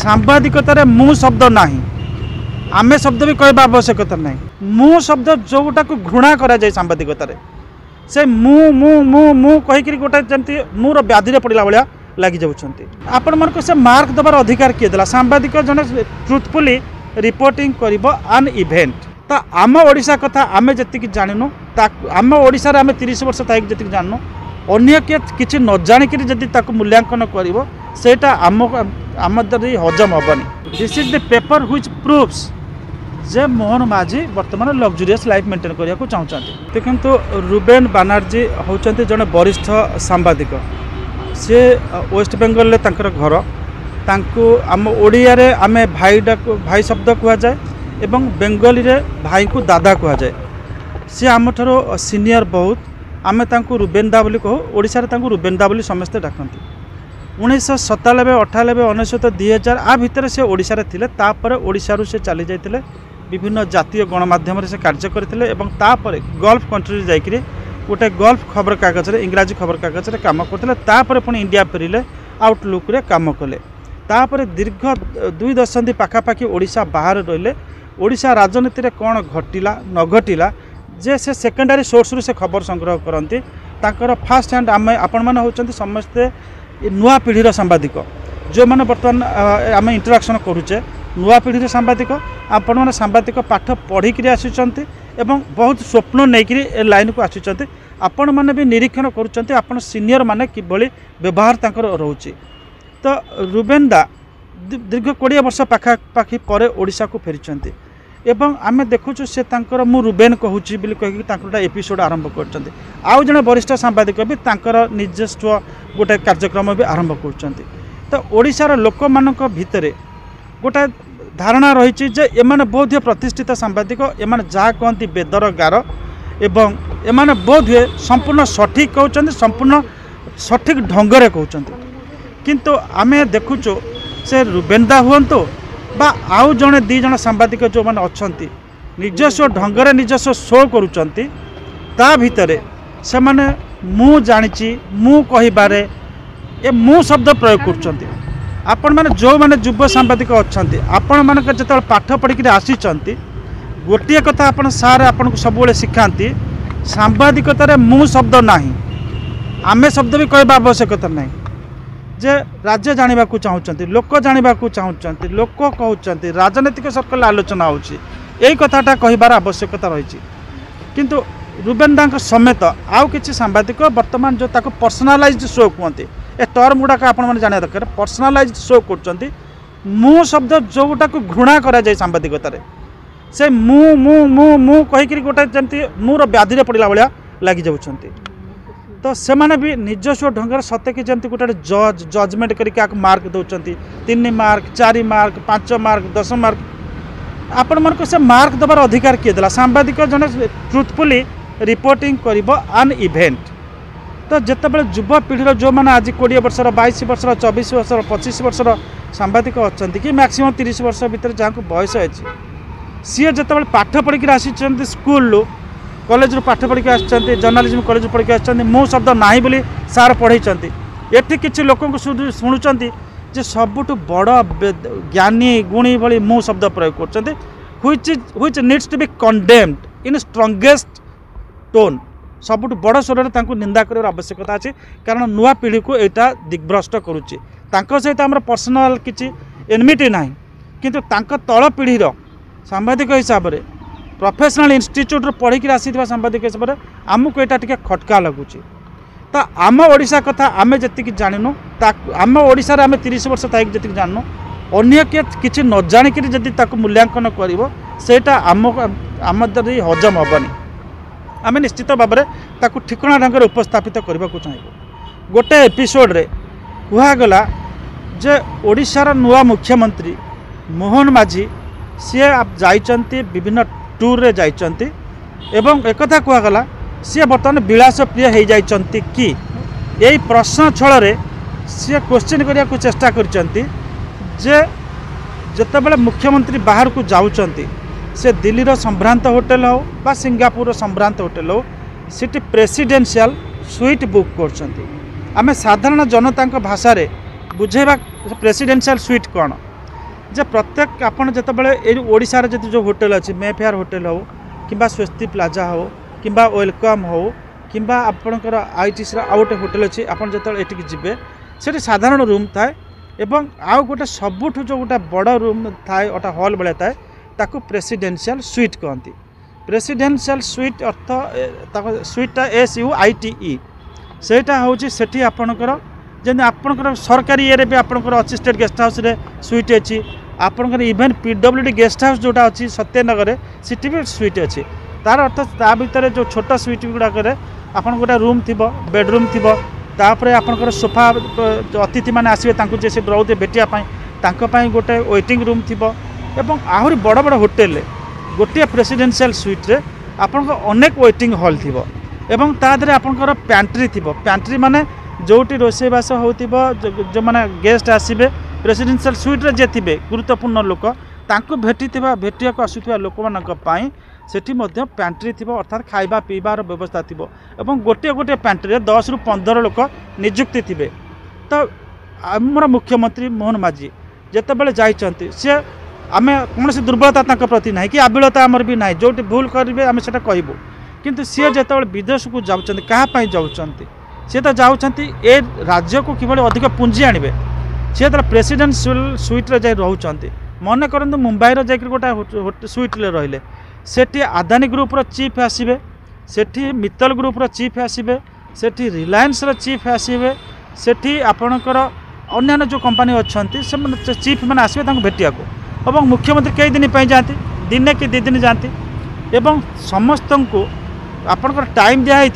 सांबादिकतार मु शब्द ना आमे शब्द भी कहवा आवश्यकता ना मु शब्द जोटा को घृणा करा जाए सांबादिकतार से मु मु मु मु कहीकि गोटे जमी मुर व्याधि पड़ा भाया लगी जाऊँच आपण मन को से मार्क दबार अधिकार किए देला सांबादिक जन ट्रुथफुली रिपोर्टिंग करिबो आन इवेंट तो आम ओडिशा कथा आमे जति जाननु आम ओडिशा रे आमे 30 वर्ष थाई जति जाननु अन्य के किछि न जानिक जदि ताको मूल्यांकन करिवो सेटा आम आम द्वारा हजम हेबनी this is the paper which proves जे मोहन माझी वर्तमान लग्जरियस लाइफ मेंटेन करिया को चाहउछन्ति देखंतु रुबेन बानर्जी होचन्ति जने वरिष्ठ सांबादिक से वेस्ट बेंगल ले तांकर घर तांको आम ओडिया रे आमे भाई शब्द कह जाए एवं बेंगली रे भाई को दादा कह जाए सी आम ठरो सीनियर बहुत आमे तांको रुबेनदा बोली कहू ओडिशा रे तांको रुबेनदा बोली समस्ते डाकंती 1997 98 19 2000 आ भितर से ओडिशा रे थिले तापर ओडिशा रु से चली जाइतिले विभिन्न जातीय गणमाध्यम रे से कार्य करथिले एवं तापर गल्फ कंट्री जाइकरी गोटे गल्फ खबर कागज रे इंग्राजी खबर कागज रे काम करथिले तापर पुणी इंडिया फेरिले आउटलुक रे काम कले तापर दीर्घ 2 दशंधि पाखापाखि ओडिशा बाहर रहिले ओडिशा राजनीति रे कौन घटिला न घटिला जे से सेकेंडरी सोर्स रू से खबर संग्रह करती तांकर फास्ट हैंड आम आपण मैंने होचंती समस्ते नुआ पीढ़ीर सांबादिक जो मैंने बर्तमान आम इंटराक्शन करुचे नुआ पीढ़ीर सांबादिक आपण मैंने सांबादिक पाठ पढ़िकी आसुचंती एवं बहुत स्वप्न नहीं ए लाइन को आसुचंती आपण मैंने भी निरीक्षण करुचंती आपण सीनियर माने किभली व्यवहार तांकर रोचे तो रुबेनदा दीर्घ 20 वर्ष पाखापाखि पर ओडिशा को फेरिचंती एवं आमे देखुछु से तांकर मु रुबेन कहूची बिल कहि तांकर एपिसोड आरंभ करचंती आउ जने वरिष्ठ सांबादिक भी तांकर निजस्व गोटे कार्यक्रम भी आरंभ करचंती तो ओडिशार लोक मानक भितरे गोटे धारणा रही जे एमाने बोध प्रतिष्ठित सांबादिक एमाने जा कहती बेदर गार एवं एमाने बोध हुए संपूर्ण सठिक कहउचंती संपूर्ण सठिक ढंगरे कहउचंती किंतु आमे देखुछु से रुबेनदा हुअंतु बा आउ जड़े दी जन सांबादिक जो मैंने अच्छा निजस्व ढंगरे निजस्व शो करुचंती ता भितरे से माने मु जानिची मु कहिबारे ए मु शब्द प्रयोग करुचंती आपण माने जो माने युव सांबादिक अच्छा आपण मान जो पाठ पढ़ी आसीचंती गोटे कथा आपण सार आपन को सब शिखाती सांबादिकतार मु शब्द ना आमे शब्द भी कहवा आवश्यकता ना जे राज्य जानिबा को चाहूचंती लोक जानिबा को चाहूचंती लोक कहउचंती राजनीतिक सर्कल आलोचना होची एई कथाटा कहिबार आवश्यकता रही किंतु रुबेनदा समेत आउ किछि सांबादिक वर्तमान जो ताको पर्सनालाइज्ड शो कहते ए टर्म गुड़ाक आपण माने जानिया दरकार पर्सनालाइज्ड शो करचंती मु शब्द जोटा को घृणा करा जाए सांबादिकतार से मु मु मु मु कहीकि गोटे जमी मुर व्याधि पड़ा भाया लगी जाऊँच तो से माने भी निजस्व ढंग सत्य कि जमी गोटे जजमेंट करके मार्क दौरान 3 मार्क 4 मार्क 5 मार्क 10 मार्क आपण मन को से मार्क दबार अधिकार किए देला सांबादिक जन ट्रुथफुली रिपोर्टिंग करिबो आन इवेंट तो जितेबाला युवा पीढ़ीर जो मैंने आज 20 वर्षर 22 वर्षर 24 वर्षर 25 वर्षर सांबादिक अच्छा कि मैक्सिमम 30 वर्ष भितर जहाँ को बयस अच्छी सी जिते पाठ पढ़ी आसी स्कूल कॉलेज पाठ पढ़ी आसते जर्नालिज्म कॉलेज पढ़ी आसते मो शब्द ना बोली सार पढ़े एटी किसी लोक शुणुंट जे सबुठ बड़ ज्ञानी गुणी भली मो शब्द प्रयोग कर which needs to be condemned in strongest tone सबुठ बड़ स्वर में निंदा कर आवश्यकता अच्छी कारण नुआ पीढ़ी को यहाँ दिग्भ्रष्ट करुच्ची सहित आम पर्सनाल किसी एनमिटी ना किंतु तल पीढ़ीर सांबादिक हिसाब से प्रोफेशनल इंस्टीट्यूट पढ़ी आसी सांबादिक हिसाब से आमको यहाँ टे खटका लगुच तो आम ओडिशा कथा आमे जी जाननु आम ओडिशा रे आमे 30 वर्ष थाई जी जाननु अन्य के किसी न जानिक जदि मूल्यांकन करेटा आम द्वारा हजम हेबनी आमे निश्चित भाव में ठिकणा ढंग उपस्थापित करने को चाहबू गोटे एपिसोड रे कहगला जे ओडिशार नुआ मुख्यमंत्री मोहन माझी सी जाइचंती विभिन्न टूर रे जाइचंती एवं एकथा कहगला सी बर्तमान विलास प्रिय हो जाइचंती कि यही प्रश्न छल सी क्वेश्चन करने को चेष्टा करचंती जे जितेबाला मुख्यमंत्री बाहर को जाउचंती से दिल्ली संभ्रांत होटेल हो बा सिंगापुर संभ्रांत होटेल हो सीटी प्रेसिडेंशियल स्वीट बुक करचंती आमे साधारण जनता भाषा रे बुझेबा प्रेसिडेंशियल स्वीट कौन जे प्रत्येक आपड़ जिते ओडार जी जो होटेल अच्छी मेफेयर होटेल हो कि स्वस्ति प्लाजा हो कि वेलकम हो कि आपणकर आईटीसी आउ गोटे होटेल अच्छी आप जो जी से साधारण रूम थाए एवं आउ गोटे सबुठ जो गोटे बड़ रूम थाए गोटे हॉल भाया थाए ताकू प्रेसिडेंशियल स्वीट कहती। प्रेसिडेंशियल स्वीट अर्थ स्वीटा SUITE सेटा हूँ से आपणकर जमी आपणकर सरकारी ये भी आपणकर अच्छी स्टेट गेस्ट हाउस रे स्वीट अच्छी आपणकर इवेन PWD गेस्ट हाउस जोटा अच्छी सत्यनगर सीटी भी स्वीट अच्छी तार अर्थ ता भितर जो छोट स्वीट गुड़ाक आप गोटे रूम थी बेडरूम थी तापर आपणकर सोफा अतिथि मैंने आसवे जे से रोते भेटापी गोटे वेटिंग रूम थी एवं आहरी बड़ बड़ होटेल गोटे प्रेसिडेंशियल स्वीट रे आपन अनेक वेटिंग हॉल थी एवं तादरे आपनकर पैंट्री थी पैंट्री माने जोटी रोषेबास होतिबो जो माने गेस्ट आसीबे प्रेसिडेंशियल स्वीट रे जे थिबे गुरुत्वपूर्ण लोक तांको भेटिया को आसुथिबा लोक मानक पई सेठी मध्य पैंट्री थी अर्थात खाइबा पीबार व्यवस्था थी एवं गोटे गोटे पैंट्री 10 रु 15 लोक नियुक्ति थे। तो आमर मुख्यमंत्री मोहन माझी जितेबाला जाइछंती से आम कौन से दुर्बलता प्रति ना कि आबिलता आमर भी ना जो भूल करेंगे आम से कहूँ किंतु सी जो विदेश को जाऊँच क्या जाऊँच सी तो जाऊँच ए राज्य को किभली अधिक पुंजी आणवे सी तो प्रेसिडेंशियल स्वीट रे रोच मन करते मुंबई जा गोटे स्वीट रे सेठी आदानी ग्रुप रो चीफ आसवे सेठी मित्तल ग्रुप रो चीफ आसवे सेठी रिलायंस रो चीफ आसवे सेठी आपणकर अन्य जो कंपनी अच्छा से चीफ मैंने आसवे भेटिया को और मुख्यमंत्री कई दिन जाती दिने कि 2 दिन जाती एवं समस्त को आपंकर टाइम दिखाई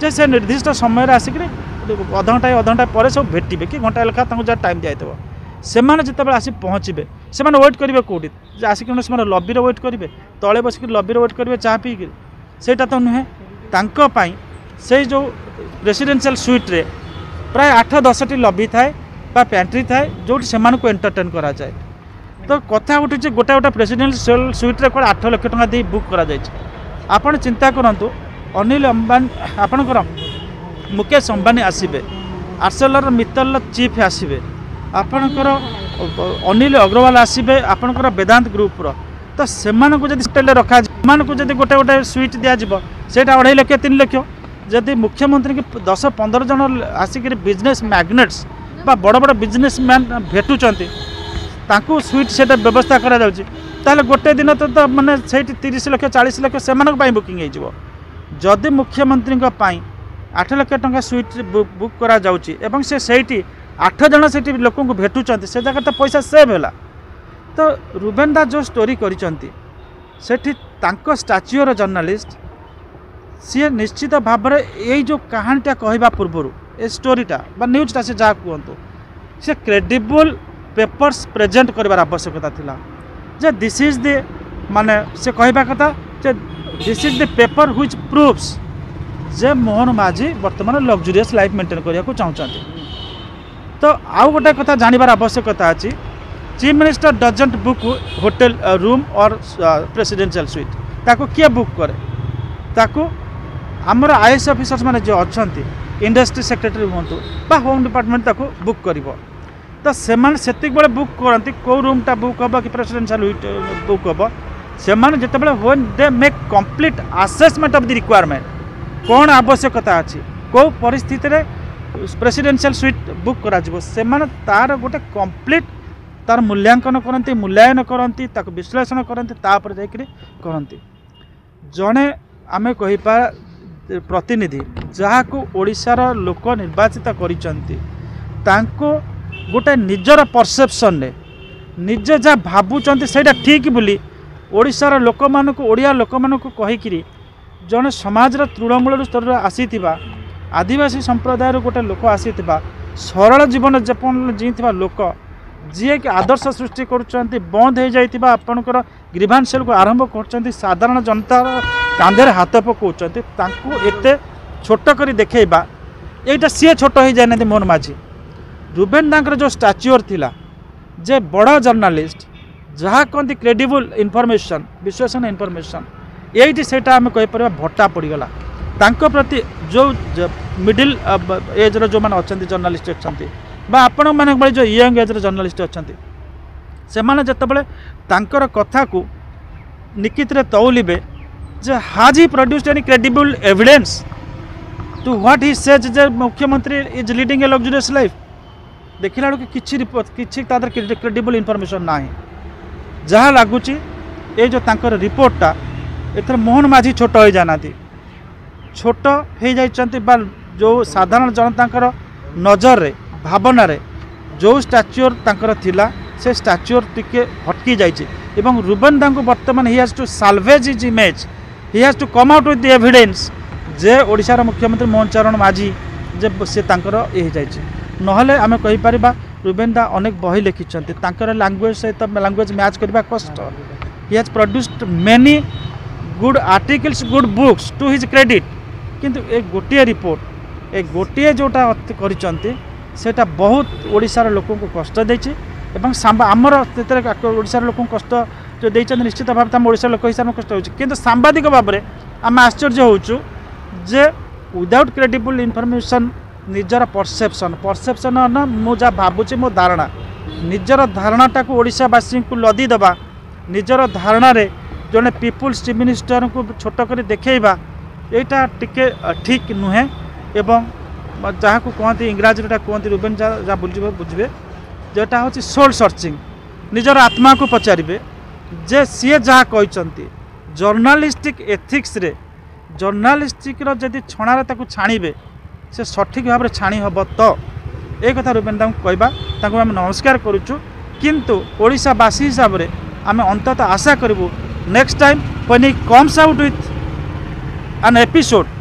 जे से निर्दिष्ट समय आसिक अधघंटा पर सब भेटे कि घंटा लेखा जहाँ टाइम दिखाई से जिते आसी पहुँचे से वेट करेंगे कौटी आसिक लबी वेट करेंगे तले बसिक लबी वेट करेंगे चाह पीक सेटा तो नुहे तांपाई से जो प्रेसिडेंशियल स्वीट रे प्राय 8-10 लबी थाए पैंट्री थाए जो से एंटरटेन करा जाए। तो कथा उठी गोटे गोटे प्रेसिडेंशियल स्वीट रे 8 लाख टका दे बुक करा जाए। आपण चिंता करंतु अनिल अंबानी आपणकर मुकेश अंबानी आसवे आर्सेलर मित्तल चीफ आसवे आपणकर अनिल अग्रवाल आसवे आपणकर वेदांत ग्रुप रो तो सेमानकु जदि स्टेल रखा सेमानकु जदि गोटे गोटे स्वीट दिया जिवो सेटा 2.5 लाख 3 लाख जदि मुख्यमंत्री के 10-15 जन आसिक बिजनेस मैग्नेट्स बा बड़ बड़ बिजनेसमैन भेटुचंती तांकू स्वीट से व्यवस्था करा जाउची ताले गोटे दिन तो माने 30 लाख 40 लाख से बुकिंग हो जदि मुख्यमंत्री 8 लाख टंका स्वीट बुक करा जाउची एवं से 8 जन से लोक को भेटुचंती से जगह तो पैसा सेव है। तो रुबेन दास जो स्टोरी करिचंती सेठी तांको स्टाच्यूर जर्नलिस्ट सी निश्चित भाव में यही जो कहानीटा कहवा पूर्व ए स्टोरीटा बा न्यूजटा से जहाँ कहतु से क्रेडिबल पेपर्स प्रेजेंट कर आवश्यकता थिला जे दिस इज द माने से कहवा कथा जे this is the paper which proves जे मोहन माझी वर्तमान लग्जरियस लाइफ मेंटेन करने को चाहते। तो आउ गोटे कथा जानवर आवश्यकता अच्छी chief minister doesn't book hotel room और प्रेसिडेंशियल स्वीट ताको किए बुक करे ताको आमर IAS ऑफिसर्स माने जो अच्छा इंडस्ट्री सेक्रेटरी हूँ बा होम डिपार्टमेंट ताको बुक करिवो तो से बेले बुक करती कौ रूमटा बुक हम कि प्रेसिडेंशियल बुक हम से जिते when they make complete assessment of the requirement कौन आवश्यकता अच्छी कौ परिस्थिति रे प्रेसिडेंशियल स्वीट बुक करा से तार गोटे कंप्लीट तार मूल्यांकन करती मूल्यांकन करती विश्लेषण करती तापर जाकि करती जड़े आम कहीपा प्रतिनिधि जहाँ को ओडिशार लोक निर्वाचित करिसेंती गोटे निजर परसेप्शन ने निजे जहाँ भावुंट से ठीक बोली ओडिशार लोक मान ओडिया लोक मान कहीकि जड़े समाज तृणमूल स्तर आसी आदिवासी संप्रदाय गोटे लोक आसी सरल जीवन जापन जीवा लोक जी कि आदर्श सृष्टि कर बंद हो जाइए आपणकर ग्रीवांसेल को आरंभ कर साधारण जनता कांधे हाथ पकाउछंती एते छोट कर देखा यहाँ सी छोट हो जाए मोहन माझी रुबेन दांकर जो स्टाच्यूर थिला जे बड़ जर्नलिस्ट जहाँ कहते क्रेडिबल इनफॉरमेशन विश्वसनीय इनफॉरमेशन यही से आम कहीपर भट्टा पड़गला तांको प्रति जो मिडिल एज रो जो मैंने अच्छा जर्नलिस्ट अच्छा बा आपण माने जो यंग एज रो जर्नलिस्ट अच्छा ସେମାନେ ଯେତେବେଳେ ତାଙ୍କର କଥାକୁ ନିକିତରେ ତौलिबे जे has he produced any credible evidence to what he says जे मुख्यमंत्री is leading a luxurious life देखला कि किछि रिपोर्ट किछि तादर क्रेडिबल इनफॉरमेशन नाही जहाँ लगुच ये जो तांकर रिपोर्टटा एथर मोहन माझी छोट हो जानाती छोट हो जाइछंती बा जो साधारण जनतांकर नजर रे भावना रे जो स्टैच्यूर तांकर थिला से स्टैच्यूर टिके हटकी जाइछे एवं रुबन दांको वर्तमान he has to salvage his image he has to come out with the evidence जे ओडिशार मुख्यमंत्री मोहन चरण माझी जे से तांकर ये जाइछे नहले आमे कहि परिबा रुबेन दा अनेक बही लिखिछंती तांकर लैंग्वेज सहित लैंग्वेज मैच करबा कष्ट he has produced many good articles good books to his credit किंतु एक गोटे रिपोर्ट एक गोटे जोटा करिछंती सेटा बहुत ओडिशार लोक को कष्ट देछि एवं आमर ओडिशार लोक कष्ट जो देइछन निश्चित भाव आम ओडिशार लोक हिसाब कष्ट होछि किंतु सांबादिक भाव में आम आश्चर्य होउछु जे विदाउट क्रेडिबल इनफॉरमेशन निजर परसेप्शन ना मु जा भावुची मो धारणा निजर धारणाटा को ओडिशावासी को लदी देबा निजर धारणा रे जने पीपुल्स चीफ मिनिस्टर को छोट कर देखा यहाँ टिके ठीक नुहे एवं जहाँ को कहते इंग्राजी कहते रुबेन जहाँ बुझे जोटा हूँ सोल सर्चिंग निजर आत्मा को पचारे जे सी जहाँ कहते जर्नालीस्टिक एथिक्स रे जर्नालीस्टिक जदि छणारे ताकू छाणीबे से सठिक भाव में छाणी हम तो ये कथा रुबेन दाऊ कहवा आम नमस्कार करुचु किंतु ओडिशावासी हिसाब से आम अंततः आशा करूँ next time when he comes out with an episode